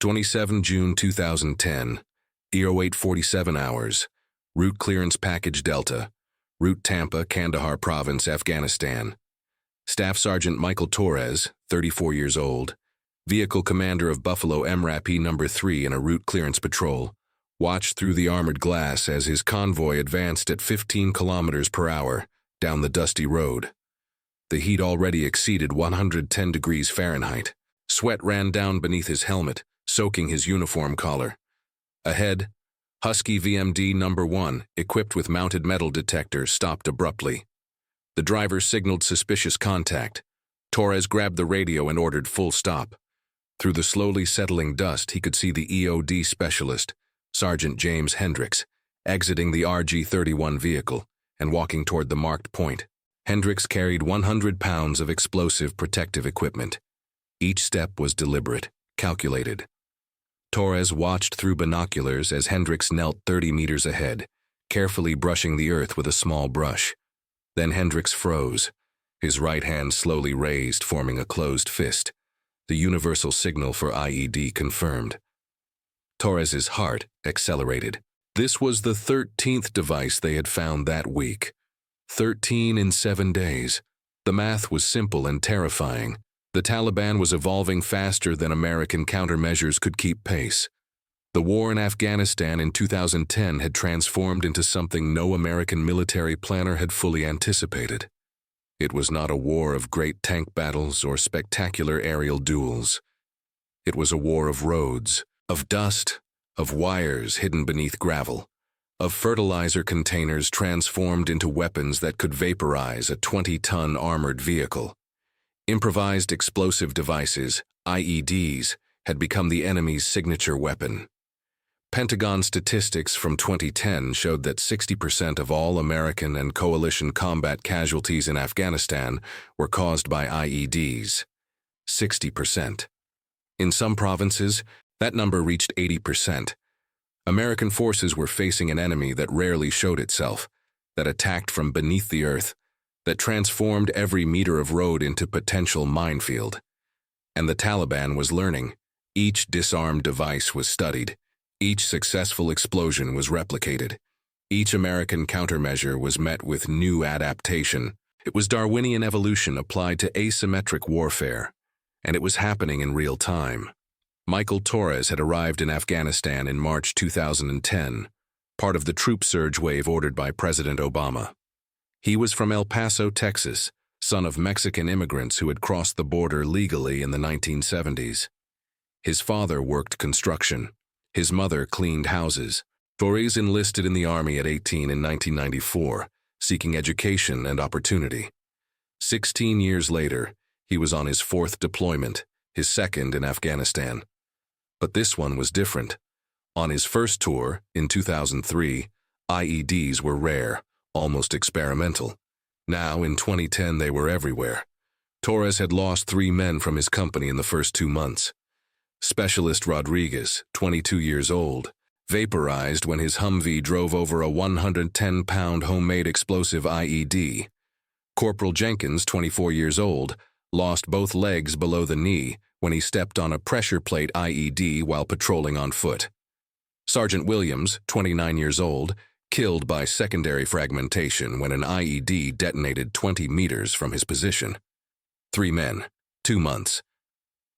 27 June 2010, EO8 47 hours, Route Clearance Package Delta, Route Tampa, Kandahar Province, Afghanistan. Staff Sergeant Michael Torres, 34 years old, Vehicle Commander of Buffalo MRAP No. 3 in a route clearance patrol, watched through the armored glass as his convoy advanced at 15 kilometers per hour down the dusty road. The heat already exceeded 110 degrees Fahrenheit. Sweat ran down beneath his helmet, soaking his uniform collar. Ahead, Husky VMD No. 1, equipped with mounted metal detector, stopped abruptly. The driver signaled suspicious contact. Torres grabbed the radio and ordered full stop. Through the slowly settling dust, he could see the EOD specialist, Sergeant James Hendricks, exiting the RG-31 vehicle and walking toward the marked point. Hendricks carried 100 pounds of explosive protective equipment. Each step was deliberate, calculated. Torres watched through binoculars as Hendricks knelt 30 meters ahead, carefully brushing the earth with a small brush. Then Hendricks froze, his right hand slowly raised, forming a closed fist. The universal signal for IED confirmed. Torres's heart accelerated. This was the 13th device they had found that week. 13 in 7 days. The math was simple and terrifying. The Taliban was evolving faster than American countermeasures could keep pace. The war in Afghanistan in 2010 had transformed into something no American military planner had fully anticipated. It was not a war of great tank battles or spectacular aerial duels. It was a war of roads, of dust, of wires hidden beneath gravel, of fertilizer containers transformed into weapons that could vaporize a 20-ton armored vehicle. Improvised explosive devices, IEDs, had become the enemy's signature weapon. Pentagon statistics from 2010 showed that 60% of all American and coalition combat casualties in Afghanistan were caused by IEDs. 60%. In some provinces, that number reached 80%. American forces were facing an enemy that rarely showed itself, that attacked from beneath the earth, that transformed every meter of road into potential minefield. And the Taliban was learning. Each disarmed device was studied. Each successful explosion was replicated. Each American countermeasure was met with new adaptation. It was Darwinian evolution applied to asymmetric warfare, and it was happening in real time. Michael Torres had arrived in Afghanistan in March 2010, part of the troop surge wave ordered by President Obama. He was from El Paso, Texas, son of Mexican immigrants who had crossed the border legally in the 1970s. His father worked construction. His mother cleaned houses. Torres enlisted in the Army at 18 in 1994, seeking education and opportunity. 16 years later, he was on his 4th deployment, his 2nd in Afghanistan. But this one was different. On his first tour, in 2003, IEDs were rare, almost experimental. Now, in 2010, they were everywhere. Torres had lost 3 men from his company in the first 2 months. Specialist Rodriguez, 22 years old, vaporized when his Humvee drove over a 110-pound homemade explosive IED. Corporal Jenkins, 24 years old, lost both legs below the knee when he stepped on a pressure plate IED while patrolling on foot. Sergeant Williams, 29 years old, killed by secondary fragmentation when an IED detonated 20 meters from his position. 3 men, 2 months.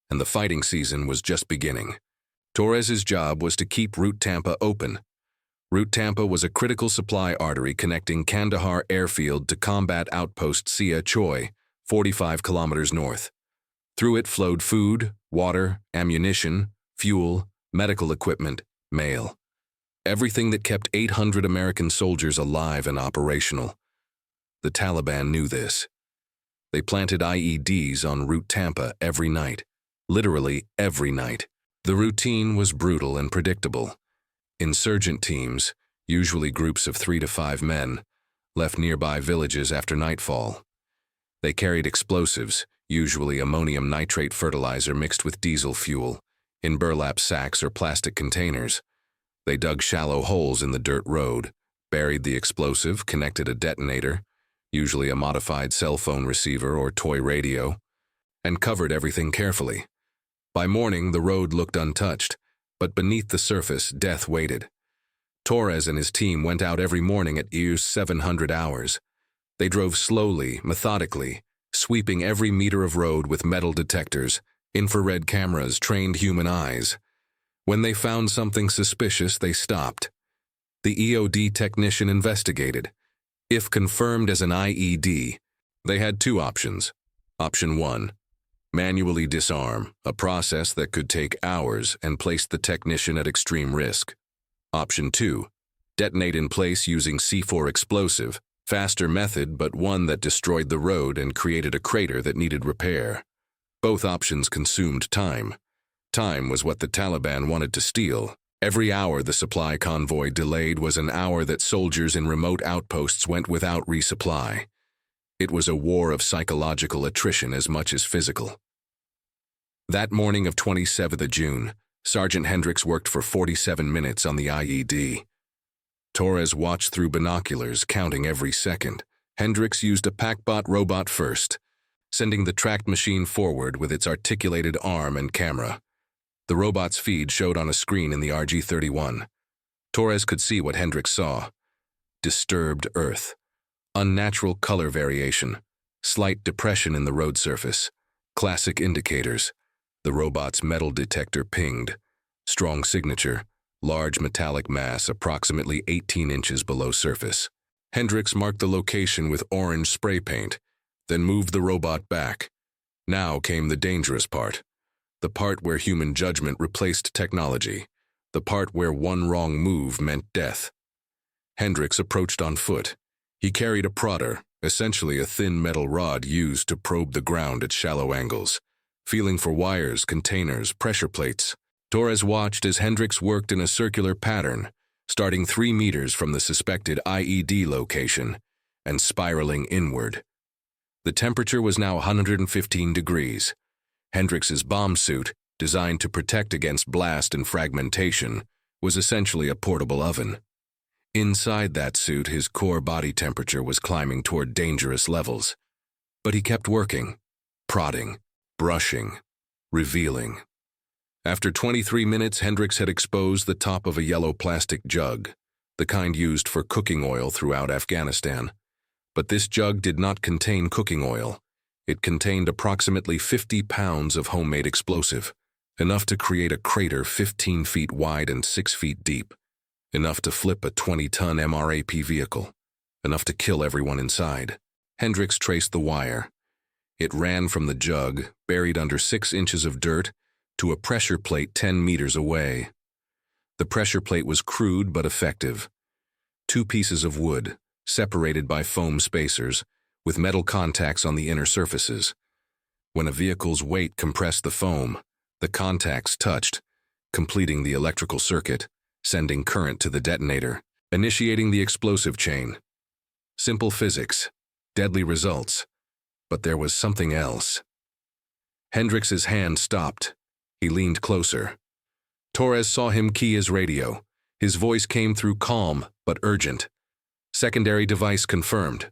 And the fighting season was just beginning. Torres's job was to keep Route Tampa open. Route Tampa was a critical supply artery connecting Kandahar airfield to combat outpost Sia Choi, 45 kilometers north. Through it flowed food, water, ammunition, fuel, medical equipment, mail. Everything that kept 800 American soldiers alive and operational. The Taliban knew this. They planted IEDs on Route Tampa every night. Literally every night. The routine was brutal and predictable. Insurgent teams, usually groups of 3 to 5 men, left nearby villages after nightfall. They carried explosives, usually ammonium nitrate fertilizer mixed with diesel fuel, in burlap sacks or plastic containers. They dug shallow holes in the dirt road, buried the explosive, connected a detonator, usually a modified cell phone receiver or toy radio, and covered everything carefully. By morning, the road looked untouched, but beneath the surface, death waited. Torres and his team went out every morning at 700 hours. They drove slowly, methodically, sweeping every meter of road with metal detectors, infrared cameras, trained human eyes. When they found something suspicious, they stopped. The EOD technician investigated. If confirmed as an IED, they had two options. Option 1. Manually disarm, a process that could take hours and place the technician at extreme risk. Option 2. Detonate in place using C4 explosive, faster method but one that destroyed the road and created a crater that needed repair. Both options consumed time. Time was what the Taliban wanted to steal. Every hour the supply convoy delayed was an hour that soldiers in remote outposts went without resupply. It was a war of psychological attrition as much as physical. That morning of 27th of June, Sergeant Hendricks worked for 47 minutes on the IED. Torres watched through binoculars, counting every second. Hendricks used a PackBot robot first, sending the tracked machine forward with its articulated arm and camera. The robot's feed showed on a screen in the RG-31. Torres could see what Hendricks saw. Disturbed earth. Unnatural color variation. Slight depression in the road surface. Classic indicators. The robot's metal detector pinged. Strong signature. Large metallic mass approximately 18 inches below surface. Hendricks marked the location with orange spray paint, then moved the robot back. Now came the dangerous part. The part where human judgment replaced technology. The part where one wrong move meant death. Hendricks approached on foot. He carried a prodder, essentially a thin metal rod used to probe the ground at shallow angles, feeling for wires, containers, pressure plates. Torres watched as Hendricks worked in a circular pattern, starting 3 meters from the suspected IED location and spiraling inward. The temperature was now 115 degrees. Hendricks's bomb suit, designed to protect against blast and fragmentation, was essentially a portable oven. Inside that suit, his core body temperature was climbing toward dangerous levels. But he kept working, prodding, brushing, revealing. After 23 minutes, Hendricks had exposed the top of a yellow plastic jug, the kind used for cooking oil throughout Afghanistan. But this jug did not contain cooking oil. It contained approximately 50 pounds of homemade explosive, enough to create a crater 15 feet wide and 6 feet deep, enough to flip a 20-ton MRAP vehicle, enough to kill everyone inside. Hendricks traced the wire. It ran from the jug, buried under 6 inches of dirt, to a pressure plate 10 meters away. The pressure plate was crude but effective. 2 pieces of wood, separated by foam spacers, with metal contacts on the inner surfaces. When a vehicle's weight compressed the foam, the contacts touched, completing the electrical circuit, sending current to the detonator, initiating the explosive chain. Simple physics, deadly results. But there was something else. Hendricks's hand stopped. He leaned closer. Torres saw him key his radio. His voice came through calm but urgent. Secondary device confirmed.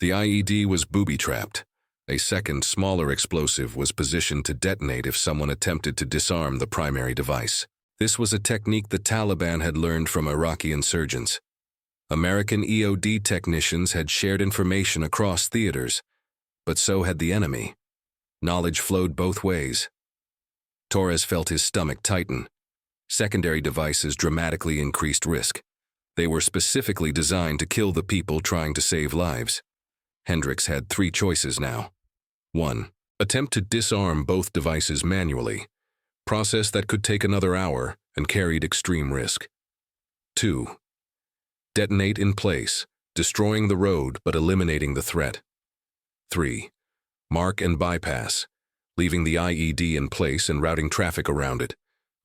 The IED was booby-trapped. A second, smaller explosive was positioned to detonate if someone attempted to disarm the primary device. This was a technique the Taliban had learned from Iraqi insurgents. American EOD technicians had shared information across theaters, but so had the enemy. Knowledge flowed both ways. Torres felt his stomach tighten. Secondary devices dramatically increased risk. They were specifically designed to kill the people trying to save lives. Hendricks had 3 choices now. 1. Attempt to disarm both devices manually, process that could take another hour and carried extreme risk. 2. Detonate in place, destroying the road but eliminating the threat. 3. Mark and bypass, leaving the IED in place and routing traffic around it,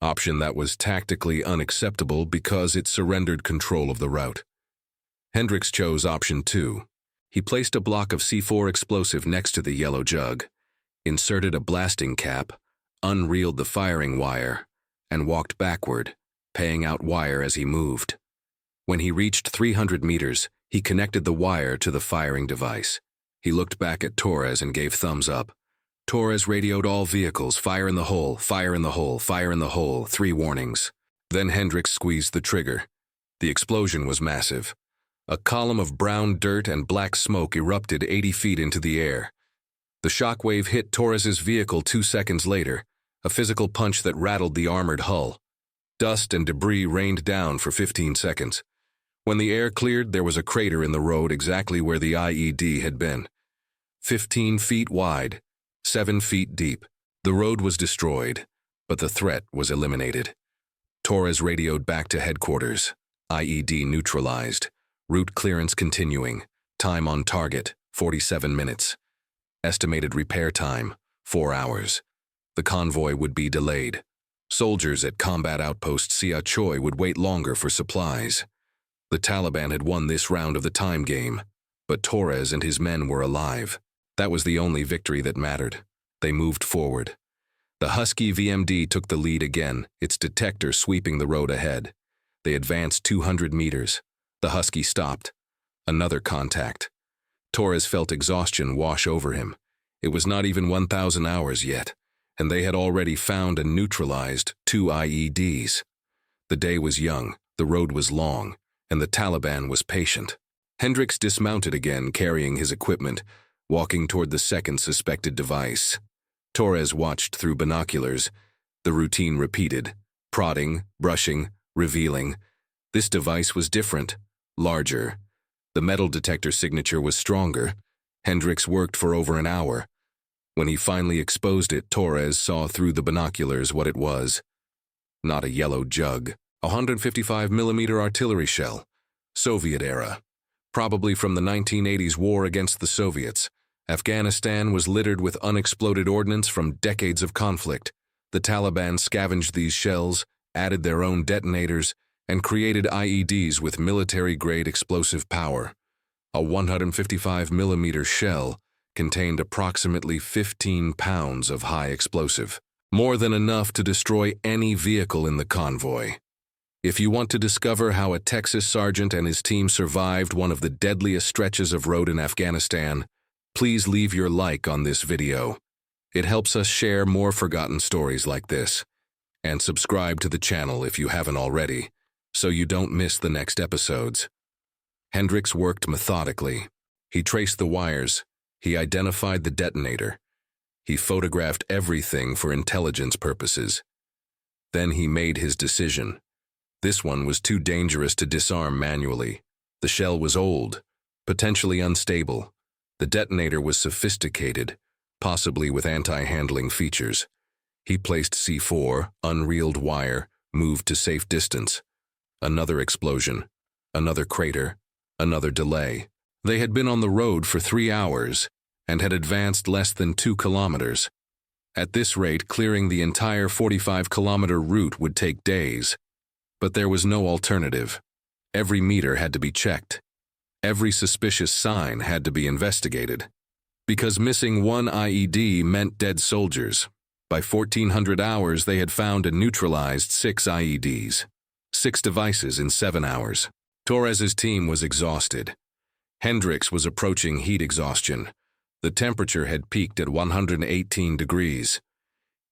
option that was tactically unacceptable because it surrendered control of the route. Hendricks chose option 2. He placed a block of C4 explosive next to the yellow jug, inserted a blasting cap, unreeled the firing wire, and walked backward, paying out wire as he moved. When he reached 300 meters, he connected the wire to the firing device. He looked back at Torres and gave thumbs up. Torres radioed all vehicles, fire in the hole, fire in the hole, fire in the hole, 3 warnings. Then Hendricks squeezed the trigger. The explosion was massive. A column of brown dirt and black smoke erupted 80 feet into the air. The shockwave hit Torres's vehicle 2 seconds later, a physical punch that rattled the armored hull. Dust and debris rained down for 15 seconds. When the air cleared, there was a crater in the road exactly where the IED had been. 15 feet wide, 7 feet deep. The road was destroyed, but the threat was eliminated. Torres radioed back to headquarters. IED neutralized. Route clearance continuing. Time on target, 47 minutes. Estimated repair time, 4 hours. The convoy would be delayed. Soldiers at combat outpost Sia Choi would wait longer for supplies. The Taliban had won this round of the time game, but Torres and his men were alive. That was the only victory that mattered. They moved forward. The Husky VMD took the lead again, its detector sweeping the road ahead. They advanced 200 meters. The Husky stopped. Another contact. Torres felt exhaustion wash over him. It was not even 1,000 hours yet, and they had already found and neutralized 2 IEDs. The day was young, the road was long, and the Taliban was patient. Hendricks dismounted again, carrying his equipment, walking toward the second suspected device. Torres watched through binoculars. The routine repeated. Prodding, brushing, revealing. This device was different, larger. The metal detector signature was stronger. Hendricks worked for over an hour. When he finally exposed it, Torres saw through the binoculars what it was. Not a yellow jug. A 155mm artillery shell. Soviet era. Probably from the 1980s war against the Soviets. Afghanistan was littered with unexploded ordnance from decades of conflict. The Taliban scavenged these shells, added their own detonators, and created IEDs with military-grade explosive power. A 155mm shell contained approximately 15 pounds of high explosive, more than enough to destroy any vehicle in the convoy. If you want to discover how a Texas sergeant and his team survived one of the deadliest stretches of road in Afghanistan, please leave your like on this video. It helps us share more forgotten stories like this. And subscribe to the channel if you haven't already, so you don't miss the next episodes. Hendricks worked methodically. He traced the wires. He identified the detonator. He photographed everything for intelligence purposes. Then he made his decision. This one was too dangerous to disarm manually. The shell was old, potentially unstable. The detonator was sophisticated, possibly with anti-handling features. He placed C4, unreeled wire, moved to safe distance. Another explosion, another crater, another delay. They had been on the road for 3 hours and had advanced less than 2 kilometers. At this rate, clearing the entire 45-kilometer route would take days. But there was no alternative. Every meter had to be checked. Every suspicious sign had to be investigated. Because missing 1 IED meant dead soldiers. By 1400 hours, they had found and neutralized 6 IEDs. 6 devices in 7 hours. Torres's team was exhausted. Hendricks was approaching heat exhaustion. The temperature had peaked at 118 degrees.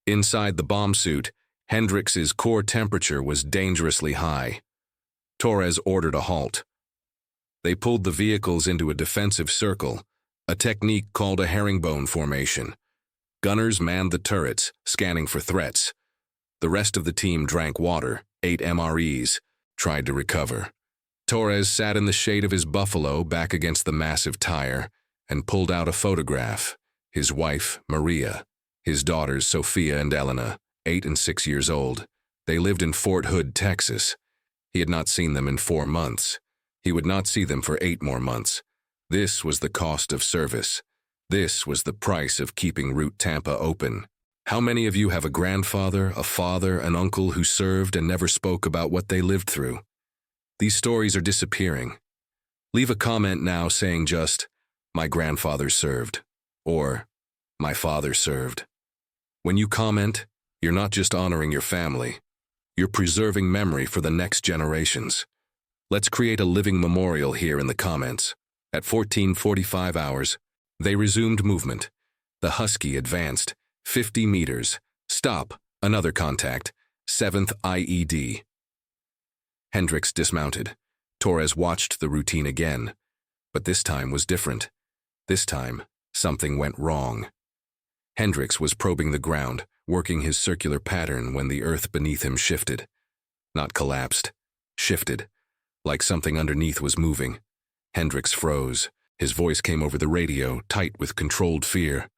Inside the bomb suit, Hendricks's core temperature was dangerously high. Torres ordered a halt. They pulled the vehicles into a defensive circle, a technique called a herringbone formation. Gunners manned the turrets, scanning for threats. The rest of the team drank water, ate MREs, tried to recover. Torres sat in the shade of his Buffalo back against the massive tire and pulled out a photograph. His wife, Maria, his daughters, Sophia and Elena, 8 and 6 years old. They lived in Fort Hood, Texas. He had not seen them in 4 months. He would not see them for 8 more months. This was the cost of service. This was the price of keeping Route Tampa open. How many of you have a grandfather, a father, an uncle who served and never spoke about what they lived through? These stories are disappearing. Leave a comment now saying just, "My grandfather served," or "My father served." When you comment, you're not just honoring your family. You're preserving memory for the next generations. Let's create a living memorial here in the comments. At 14:45 hours, they resumed movement. The Husky advanced. 50 meters. Stop. Another contact. 7th IED. Hendricks dismounted. Torres watched the routine again. But this time was different. This time, something went wrong. Hendricks was probing the ground, working his circular pattern when the earth beneath him shifted. Not collapsed. Shifted. Like something underneath was moving. Hendricks froze. His voice came over the radio, tight with controlled fear.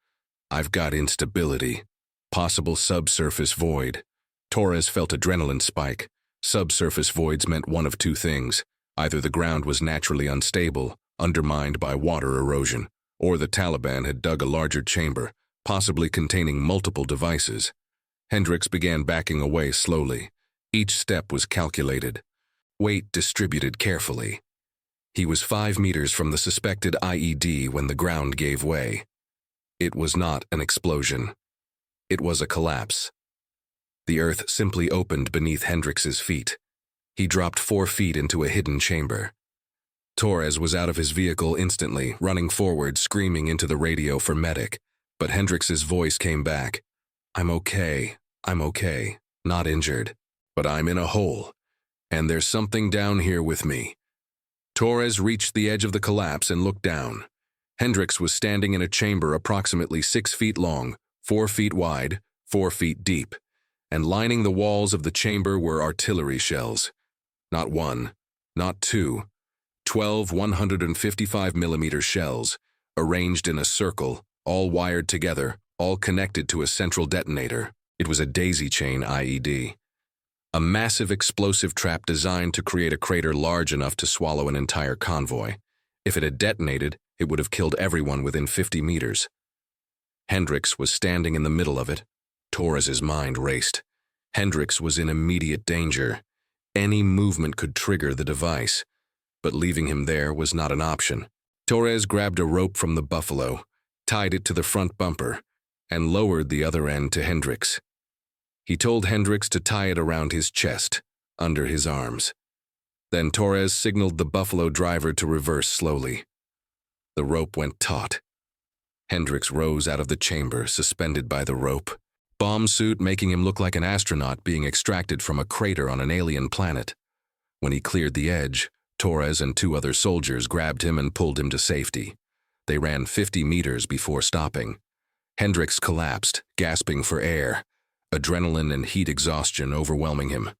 "I've got instability. Possible subsurface void." Torres felt adrenaline spike. Subsurface voids meant one of two things. Either the ground was naturally unstable, undermined by water erosion, or the Taliban had dug a larger chamber, possibly containing multiple devices. Hendricks began backing away slowly. Each step was calculated. Weight distributed carefully. He was 5 meters from the suspected IED when the ground gave way. It was not an explosion. It was a collapse. The earth simply opened beneath Hendricks's feet. He dropped 4 feet into a hidden chamber. Torres was out of his vehicle instantly, running forward, screaming into the radio for medic. But Hendricks's voice came back. I'm okay. Not injured. But I'm in a hole. And there's something down here with me." Torres reached the edge of the collapse and looked down. Hendricks was standing in a chamber approximately 6 feet long, 4 feet wide, 4 feet deep, and lining the walls of the chamber were artillery shells. Not one, not two, 12 155mm shells, arranged in a circle, all wired together, all connected to a central detonator. It was a daisy chain IED. A massive explosive trap designed to create a crater large enough to swallow an entire convoy. If it had detonated, it would have killed everyone within 50 meters. Hendricks was standing in the middle of it. Torres's mind raced. Hendricks was in immediate danger. Any movement could trigger the device, but leaving him there was not an option. Torres grabbed a rope from the Buffalo, tied it to the front bumper, and lowered the other end to Hendricks. He told Hendricks to tie it around his chest, under his arms. Then Torres signaled the Buffalo driver to reverse slowly. The rope went taut. Hendricks rose out of the chamber, suspended by the rope, bomb suit making him look like an astronaut being extracted from a crater on an alien planet. When he cleared the edge, Torres and 2 other soldiers grabbed him and pulled him to safety. They ran 50 meters before stopping. Hendricks collapsed, gasping for air, adrenaline and heat exhaustion overwhelming him.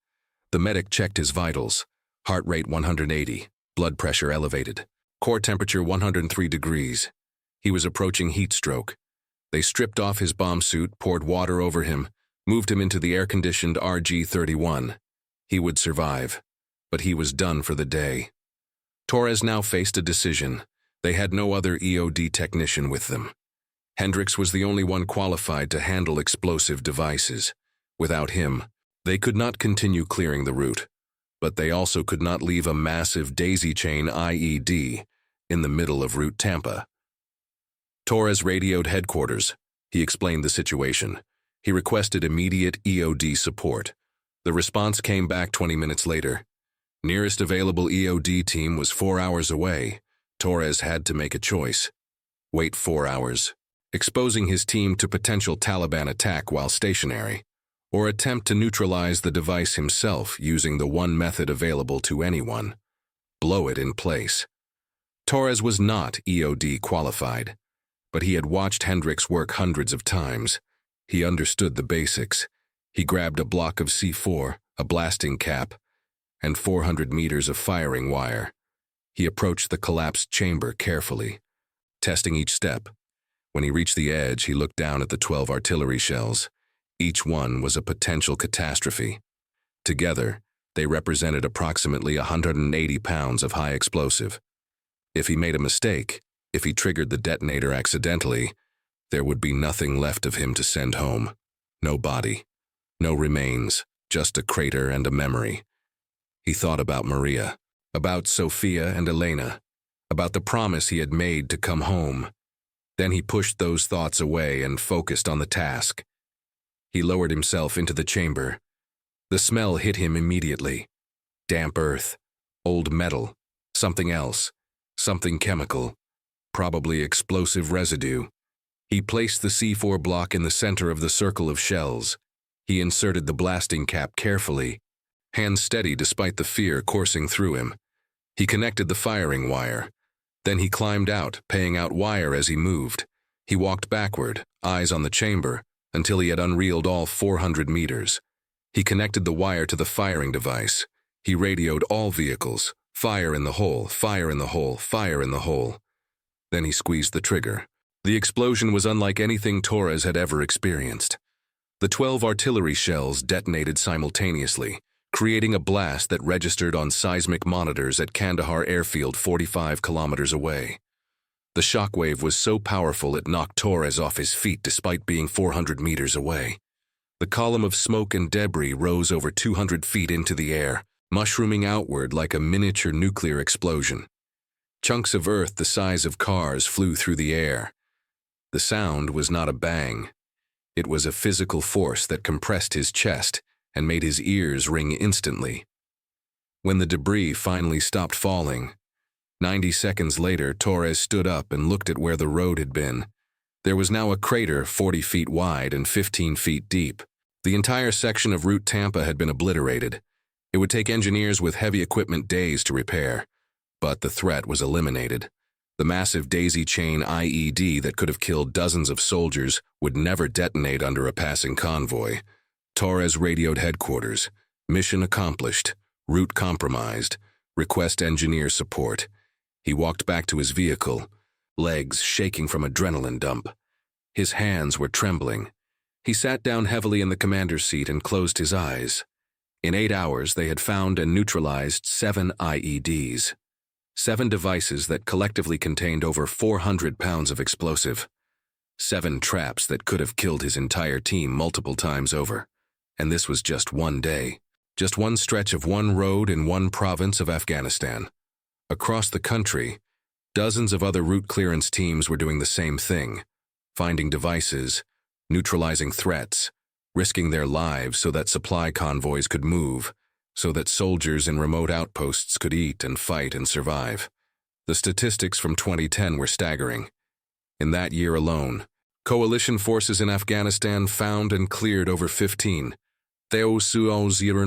The medic checked his vitals. Heart rate 180, blood pressure elevated, core temperature 103 degrees. He was approaching heat stroke. They stripped off his bomb suit, poured water over him, moved him into the air-conditioned RG-31. He would survive, but he was done for the day. Torres now faced a decision. They had no other EOD technician with them. Hendricks was the only one qualified to handle explosive devices. Without him, they could not continue clearing the route, but they also could not leave a massive daisy chain IED in the middle of Route Tampa. Torres radioed headquarters. He explained the situation. He requested immediate EOD support. The response came back 20 minutes later. Nearest available EOD team was 4 hours away. Torres had to make a choice. Wait 4 hours, exposing his team to potential Taliban attack while stationary, or attempt to neutralize the device himself using the one method available to anyone: blow it in place. Torres was not EOD qualified, but he had watched Hendricks work hundreds of times. He understood the basics. He grabbed a block of C4, a blasting cap, and 400 meters of firing wire. He approached the collapsed chamber carefully, testing each step. When he reached the edge, he looked down at the 12 artillery shells. Each one was a potential catastrophe. Together, they represented approximately 180 pounds of high explosive. If he made a mistake, if he triggered the detonator accidentally, there would be nothing left of him to send home. No body, no remains, just a crater and a memory. He thought about Maria, about Sophia and Elena, about the promise he had made to come home. Then he pushed those thoughts away and focused on the task. He lowered himself into the chamber. The smell hit him immediately. Damp earth, old metal, something else, something chemical, probably explosive residue. He placed the C4 block in the center of the circle of shells. He inserted the blasting cap carefully, hands steady despite the fear coursing through him. He connected the firing wire. Then he climbed out, paying out wire as he moved. He walked backward, eyes on the chamber, until he had unreeled all 400 meters. He connected the wire to the firing device. He radioed all vehicles. Fire in the hole, fire in the hole, fire in the hole. Then he squeezed the trigger. The explosion was unlike anything Torres had ever experienced. The 12 artillery shells detonated simultaneously, creating a blast that registered on seismic monitors at Kandahar airfield 45 kilometers away. The shockwave was so powerful it knocked Torres off his feet despite being 400 meters away. The column of smoke and debris rose over 200 feet into the air, mushrooming outward like a miniature nuclear explosion. Chunks of earth the size of cars flew through the air. The sound was not a bang. It was a physical force that compressed his chest and made his ears ring instantly. When the debris finally stopped falling, 90 seconds later, Torres stood up and looked at where the road had been. There was now a crater 40 feet wide and 15 feet deep. The entire section of Route Tampa had been obliterated. It would take engineers with heavy equipment days to repair, but the threat was eliminated. The massive daisy chain IED that could have killed dozens of soldiers would never detonate under a passing convoy. Torres radioed headquarters. Mission accomplished. Route compromised. Request engineer support. He walked back to his vehicle, legs shaking from adrenaline dump. His hands were trembling. He sat down heavily in the commander's seat and closed his eyes. In 8 hours, they had found and neutralized 7 IEDs. 7 devices that collectively contained over 400 pounds of explosive. 7 traps that could have killed his entire team multiple times over. And this was just one day. Just one stretch of one road in one province of Afghanistan. Across the country, dozens of other route clearance teams were doing the same thing, finding devices, neutralizing threats, risking their lives so that supply convoys could move, so that soldiers in remote outposts could eat and fight and survive. The statistics from 2010 were staggering. In that year alone, coalition forces in Afghanistan found and cleared over 15,000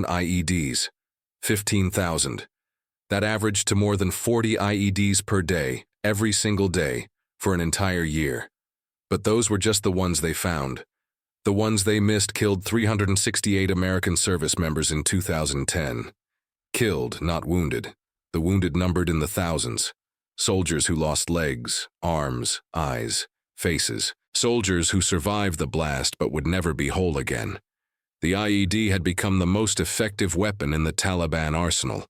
IEDs. 15,000. That averaged to more than 40 IEDs per day, every single day, for an entire year. But those were just the ones they found. The ones they missed killed 368 American service members in 2010. Killed, not wounded. The wounded numbered in the thousands. Soldiers who lost legs, arms, eyes, faces. Soldiers who survived the blast but would never be whole again. The IED had become the most effective weapon in the Taliban arsenal,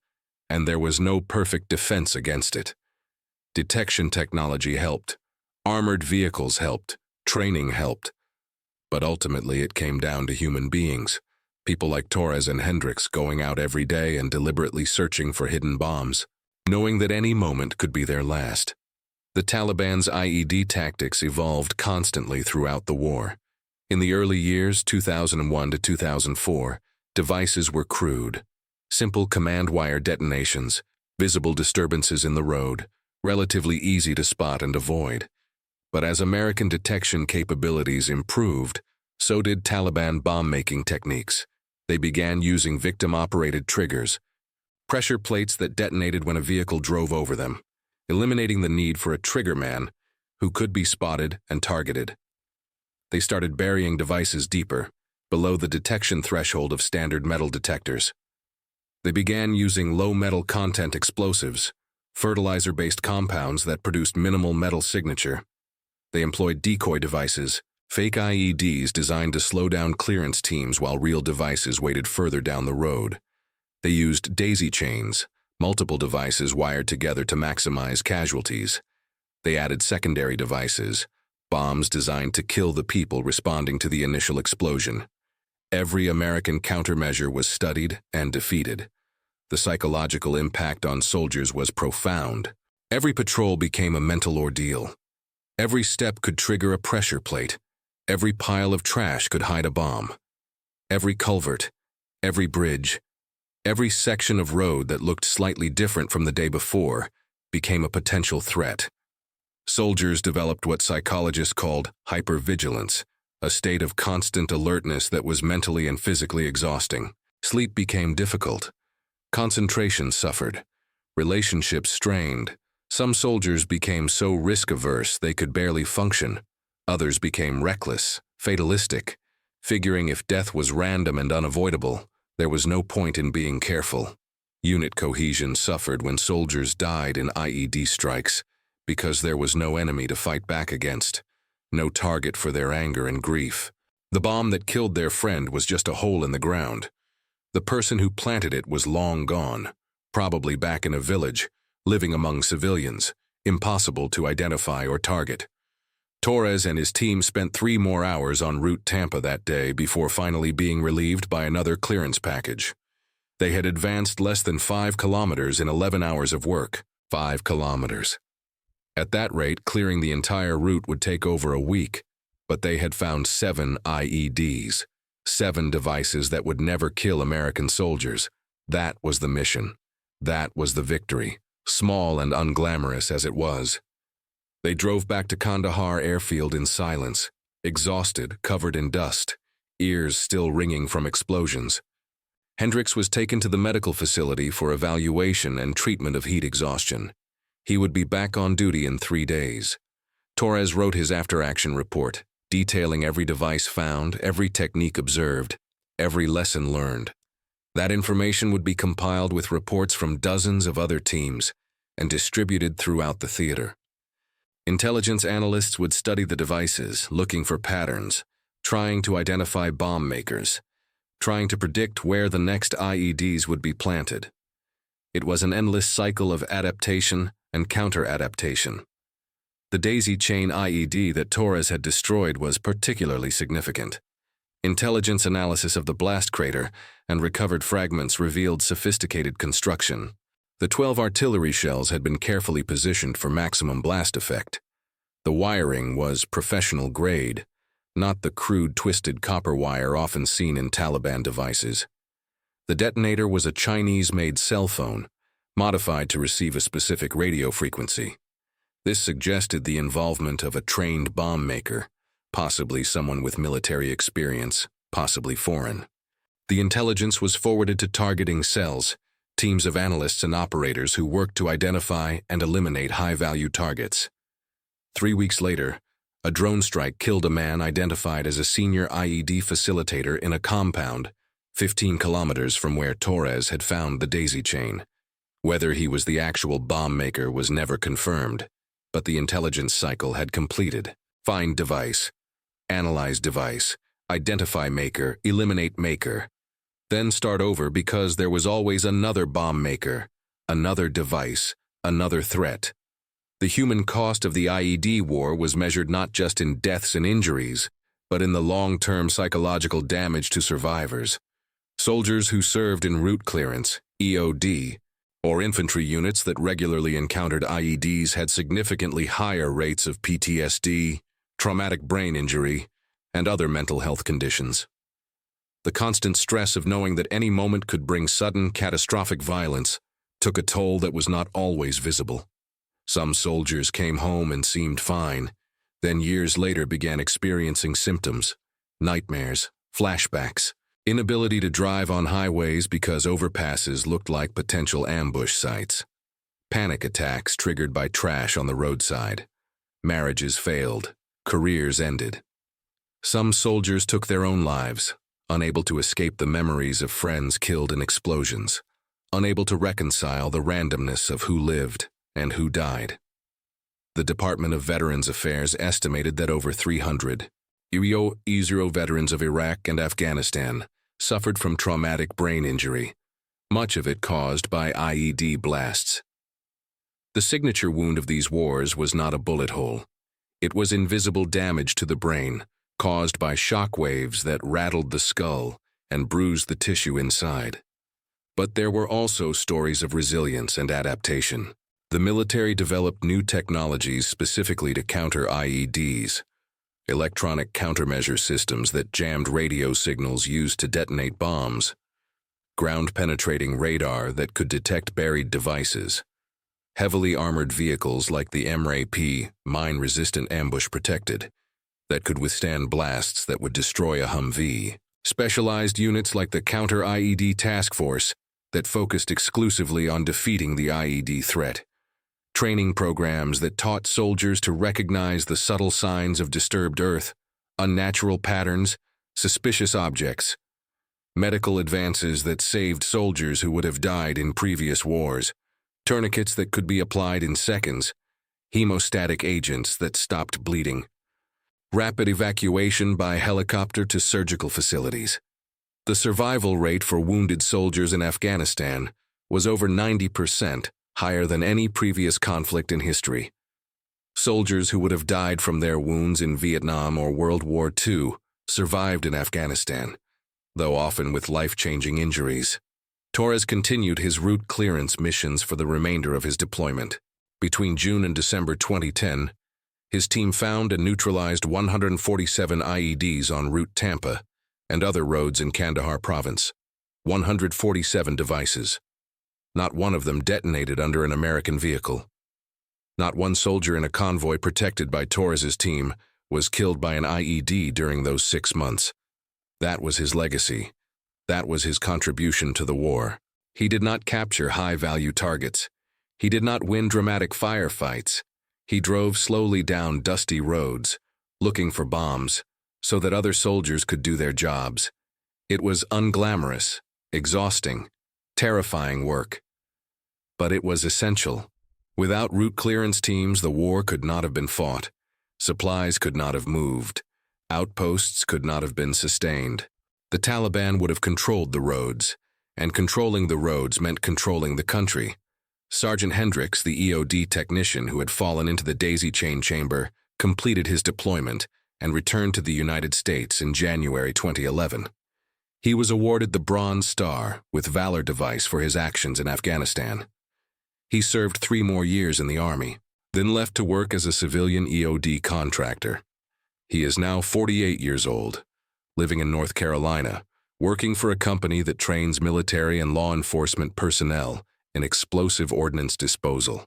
and there was no perfect defense against it. Detection technology helped. Armored vehicles helped. Training helped. But ultimately it came down to human beings, people like Torres and Hendricks going out every day and deliberately searching for hidden bombs, knowing that any moment could be their last. The Taliban's IED tactics evolved constantly throughout the war. In the early years, 2001 to 2004, devices were crude. Simple command wire detonations, visible disturbances in the road, relatively easy to spot and avoid. But as American detection capabilities improved, so did Taliban bomb-making techniques. They began using victim-operated triggers, pressure plates that detonated when a vehicle drove over them, eliminating the need for a trigger man who could be spotted and targeted. They started burying devices deeper, below the detection threshold of standard metal detectors. They began using low metal content explosives, fertilizer-based compounds that produced minimal metal signature. They employed decoy devices, fake IEDs designed to slow down clearance teams while real devices waited further down the road. They used daisy chains, multiple devices wired together to maximize casualties. They added secondary devices, bombs designed to kill the people responding to the initial explosion. Every American countermeasure was studied and defeated. The psychological impact on soldiers was profound. Every patrol became a mental ordeal. Every step could trigger a pressure plate. Every pile of trash could hide a bomb. Every culvert, every bridge, every section of road that looked slightly different from the day before became a potential threat. Soldiers developed what psychologists called hypervigilance, a state of constant alertness that was mentally and physically exhausting. Sleep became difficult. Concentration suffered. Relationships strained. Some soldiers became so risk-averse they could barely function. Others became reckless, fatalistic, figuring if death was random and unavoidable, there was no point in being careful. Unit cohesion suffered when soldiers died in IED strikes because there was no enemy to fight back against, no target for their anger and grief. The bomb that killed their friend was just a hole in the ground. The person who planted it was long gone, probably back in a village, living among civilians, impossible to identify or target. Torres and his team spent 3 more hours en route Tampa that day before finally being relieved by another clearance package. They had advanced less than 5 kilometers in 11 hours of work. 5 kilometers. At that rate, clearing the entire route would take over a week, but they had found 7 IEDs, 7 devices that would never kill American soldiers. That was the mission. That was the victory, small and unglamorous as it was. They drove back to Kandahar airfield in silence, exhausted, covered in dust, ears still ringing from explosions. Hendricks was taken to the medical facility for evaluation and treatment of heat exhaustion. He would be back on duty in 3 days. Torres wrote his after-action report, detailing every device found, every technique observed, every lesson learned. That information would be compiled with reports from dozens of other teams and distributed throughout the theater. Intelligence analysts would study the devices, looking for patterns, trying to identify bomb makers, trying to predict where the next IEDs would be planted. It was an endless cycle of adaptation and counter-adaptation. The daisy chain IED that Torres had destroyed was particularly significant. Intelligence analysis of the blast crater and recovered fragments revealed sophisticated construction. The 12 artillery shells had been carefully positioned for maximum blast effect. The wiring was professional grade, not the crude twisted copper wire often seen in Taliban devices. The detonator was a Chinese-made cell phone, modified to receive a specific radio frequency. This suggested the involvement of a trained bomb maker, possibly someone with military experience, possibly foreign. The intelligence was forwarded to targeting cells, teams of analysts and operators who worked to identify and eliminate high-value targets. 3 weeks later, a drone strike killed a man identified as a senior IED facilitator in a compound 15 kilometers from where Torres had found the daisy chain. Whether he was the actual bomb maker was never confirmed, but the intelligence cycle had completed. Find device, analyze device, identify maker, eliminate maker. Then start over because there was always another bomb maker, another device, another threat. The human cost of the IED war was measured not just in deaths and injuries, but in the long-term psychological damage to survivors. Soldiers who served in route clearance, EOD, or infantry units that regularly encountered IEDs had significantly higher rates of PTSD, traumatic brain injury, and other mental health conditions. The constant stress of knowing that any moment could bring sudden, catastrophic violence took a toll that was not always visible. Some soldiers came home and seemed fine, then years later began experiencing symptoms, nightmares, flashbacks, inability to drive on highways because overpasses looked like potential ambush sites, panic attacks triggered by trash on the roadside, marriages failed, careers ended. Some soldiers took their own lives, unable to escape the memories of friends killed in explosions, unable to reconcile the randomness of who lived and who died. The Department of Veterans Affairs estimated that over 300 EO veterans of Iraq and Afghanistan suffered from traumatic brain injury, much of it caused by IED blasts. The signature wound of these wars was not a bullet hole. It was invisible damage to the brain, caused by shock waves that rattled the skull and bruised the tissue inside. But there were also stories of resilience and adaptation. The military developed new technologies specifically to counter IEDs, electronic countermeasure systems that jammed radio signals used to detonate bombs, ground-penetrating radar that could detect buried devices, Heavily armored vehicles like the MRAP, mine-resistant ambush protected, that could withstand blasts that would destroy a Humvee. Specialized units like the Counter-IED Task Force that focused exclusively on defeating the IED threat. Training programs that taught soldiers to recognize the subtle signs of disturbed Earth, unnatural patterns, suspicious objects. Medical advances that saved soldiers who would have died in previous wars. Tourniquets that could be applied in seconds. Hemostatic agents that stopped bleeding. Rapid evacuation by helicopter to surgical facilities. The survival rate for wounded soldiers in Afghanistan was over 90%, higher than any previous conflict in history. Soldiers who would have died from their wounds in Vietnam or World War II survived in Afghanistan, though often with life-changing injuries. Torres continued his route clearance missions for the remainder of his deployment. Between June and December 2010, his team found and neutralized 147 IEDs en route Tampa and other roads in Kandahar province. 147 devices. Not one of them detonated under an American vehicle. Not one soldier in a convoy protected by Torres's team was killed by an IED during those 6 months. That was his legacy. That was his contribution to the war. He did not capture high-value targets. He did not win dramatic firefights. He drove slowly down dusty roads, looking for bombs, so that other soldiers could do their jobs. It was unglamorous, exhausting, terrifying work. But it was essential. Without route clearance teams, the war could not have been fought. Supplies could not have moved. Outposts could not have been sustained. The Taliban would have controlled the roads, and controlling the roads meant controlling the country. Sergeant Hendricks, the EOD technician who had fallen into the daisy chain chamber, completed his deployment and returned to the United States in January 2011. He was awarded the Bronze Star with Valor Device for his actions in Afghanistan. He served 3 more years in the Army, then left to work as a civilian EOD contractor. He is now 48 years old, living in North Carolina, working for a company that trains military and law enforcement personnel in explosive ordnance disposal.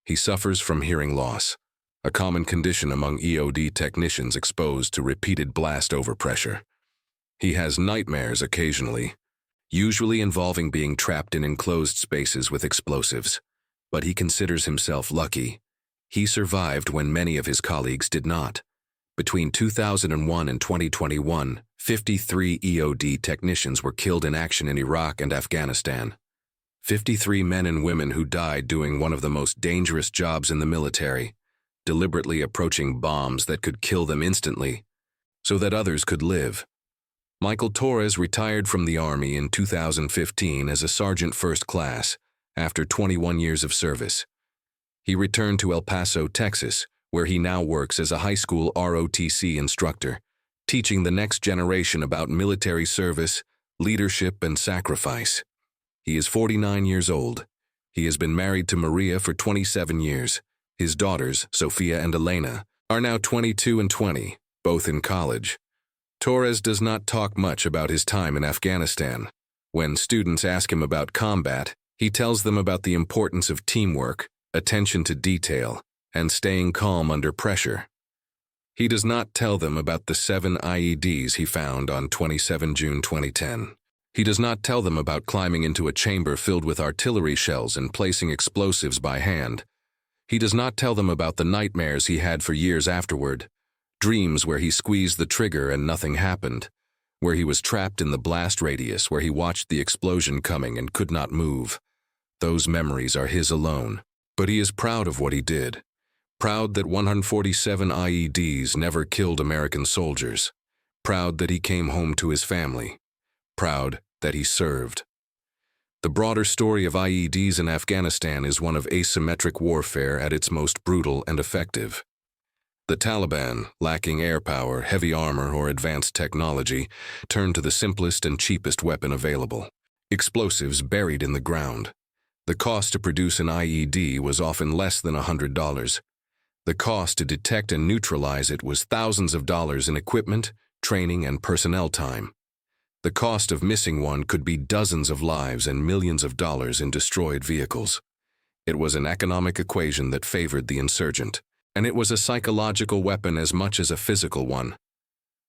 He suffers from hearing loss, a common condition among EOD technicians exposed to repeated blast overpressure. He has nightmares occasionally, usually involving being trapped in enclosed spaces with explosives, but he considers himself lucky. He survived when many of his colleagues did not. Between 2001 and 2021, 53 EOD technicians were killed in action in Iraq and Afghanistan. 53 men and women who died doing one of the most dangerous jobs in the military, deliberately approaching bombs that could kill them instantly, so that others could live. Michael Torres retired from the Army in 2015 as a Sergeant First Class after 21 years of service. He returned to El Paso, Texas, where he now works as a high school ROTC instructor, teaching the next generation about military service, leadership, and sacrifice. He is 49 years old. He has been married to Maria for 27 years. His daughters, Sophia and Elena, are now 22 and 20, both in college. Torres does not talk much about his time in Afghanistan. When students ask him about combat, he tells them about the importance of teamwork, attention to detail, and staying calm under pressure. He does not tell them about the 7 IEDs he found on 27 June 2010. He does not tell them about climbing into a chamber filled with artillery shells and placing explosives by hand. He does not tell them about the nightmares he had for years afterward, dreams where he squeezed the trigger and nothing happened, where he was trapped in the blast radius, where he watched the explosion coming and could not move. Those memories are his alone, but he is proud of what he did. Proud that 147 IEDs never killed American soldiers. Proud that he came home to his family. Proud that he served. The broader story of IEDs in Afghanistan is one of asymmetric warfare at its most brutal and effective. The Taliban, lacking air power, heavy armor, or advanced technology, turned to the simplest and cheapest weapon available: explosives buried in the ground. The cost to produce an IED was often less than $100. The cost to detect and neutralize it was thousands of dollars in equipment, training, and personnel time. The cost of missing one could be dozens of lives and millions of dollars in destroyed vehicles. It was an economic equation that favored the insurgent, and it was a psychological weapon as much as a physical one.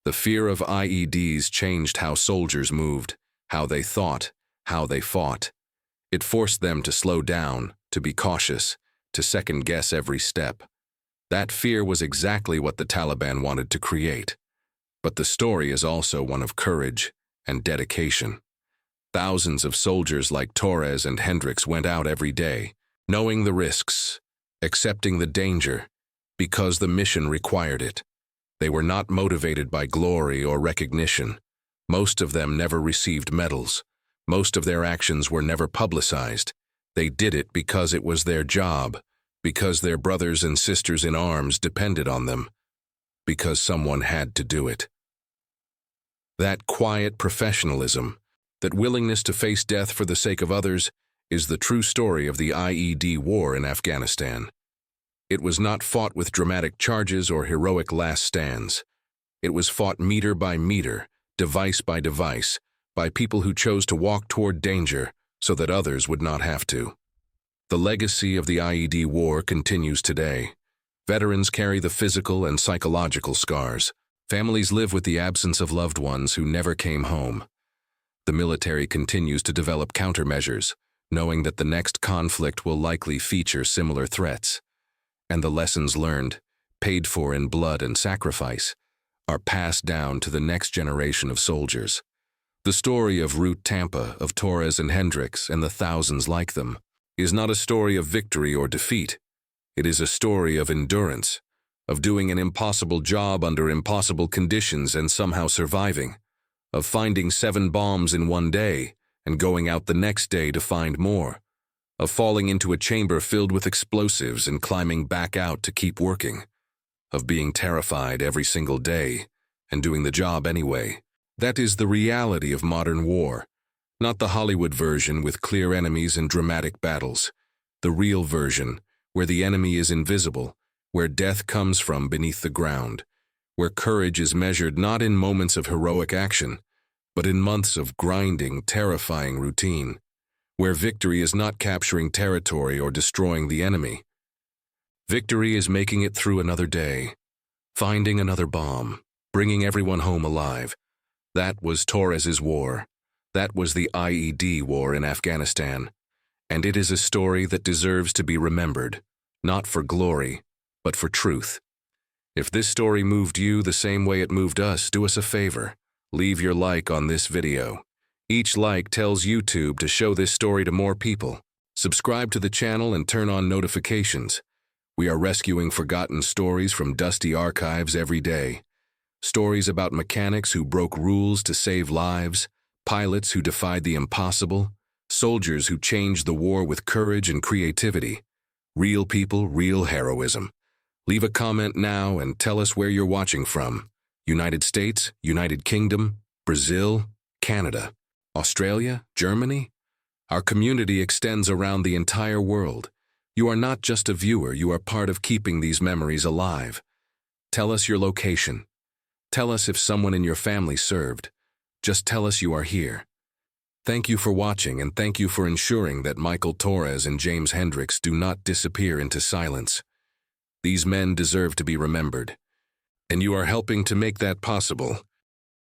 The fear of IEDs changed how soldiers moved, how they thought, how they fought. It forced them to slow down, to be cautious, to second-guess every step. That fear was exactly what the Taliban wanted to create. But the story is also one of courage and dedication. Thousands of soldiers like Torres and Hendricks went out every day, knowing the risks, accepting the danger, because the mission required it. They were not motivated by glory or recognition. Most of them never received medals. Most of their actions were never publicized. They did it because it was their job, because their brothers and sisters in arms depended on them, because someone had to do it. That quiet professionalism, that willingness to face death for the sake of others, is the true story of the IED war in Afghanistan. It was not fought with dramatic charges or heroic last stands. It was fought meter by meter, device by device, by people who chose to walk toward danger so that others would not have to. The legacy of the IED war continues today. Veterans carry the physical and psychological scars. Families live with the absence of loved ones who never came home. The military continues to develop countermeasures, knowing that the next conflict will likely feature similar threats. And the lessons learned, paid for in blood and sacrifice, are passed down to the next generation of soldiers. The story of Root Tampa, of Torres and Hendricks, and the thousands like them, is not a story of victory or defeat. It is a story of endurance, of doing an impossible job under impossible conditions and somehow surviving, of finding 7 bombs in one day and going out the next day to find more, of falling into a chamber filled with explosives and climbing back out to keep working, of being terrified every single day and doing the job anyway. That is the reality of modern war, not the Hollywood version with clear enemies and dramatic battles. The real version, where the enemy is invisible, where death comes from beneath the ground, where courage is measured not in moments of heroic action, but in months of grinding, terrifying routine, where victory is not capturing territory or destroying the enemy. Victory is making it through another day, finding another bomb, bringing everyone home alive. That was Torres's war. That was the IED war in Afghanistan. And it is a story that deserves to be remembered, not for glory, but for truth. If this story moved you the same way it moved us, do us a favor. Leave your like on this video. Each like tells YouTube to show this story to more people. Subscribe to the channel and turn on notifications. We are rescuing forgotten stories from dusty archives every day. Stories about mechanics who broke rules to save lives, pilots who defied the impossible, soldiers who changed the war with courage and creativity. Real people, real heroism. Leave a comment now and tell us where you're watching from. United States, United Kingdom, Brazil, Canada, Australia, Germany? Our community extends around the entire world. You are not just a viewer, you are part of keeping these memories alive. Tell us your location. Tell us if someone in your family served. Just tell us you are here. Thank you for watching, and thank you for ensuring that Michael Torres and James Hendricks do not disappear into silence. These men deserve to be remembered. And you are helping to make that possible.